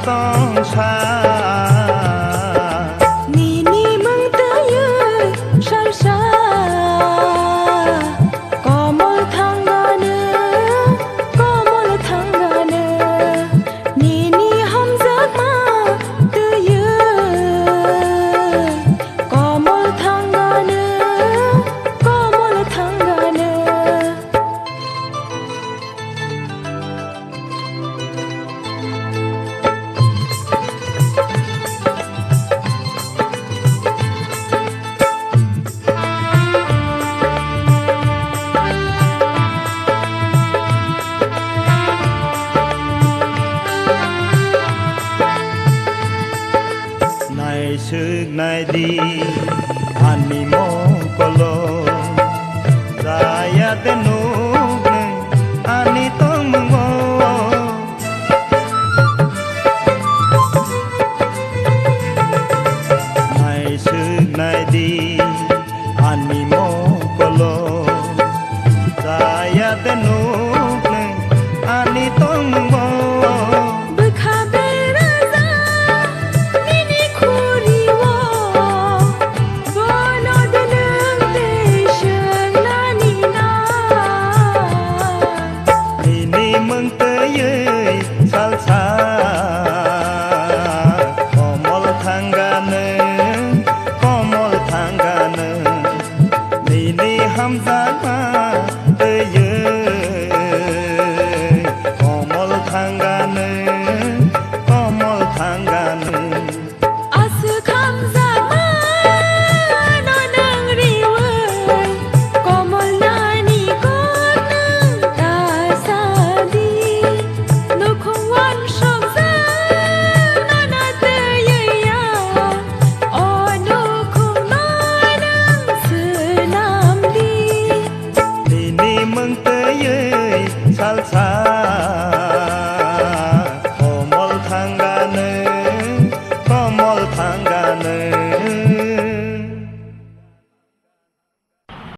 tong sa Nini mừng tới sao xa có một thằng ngà nữa có một thằng ngà nữa Nini hâm giấc mơ tới có một thằng ngà nữa có một thằng ngà nữa này sức này đi ani mo kolo saya tenu ani tong mo này sức này đi ani mo kolo saya tenu ani tong mo mừng tới salsa có một thằng gà nữa có một thằng gà nữa Nini hâm giá mà tới có một thằng gà nữa có một thằng gà nữa mừng tới salsa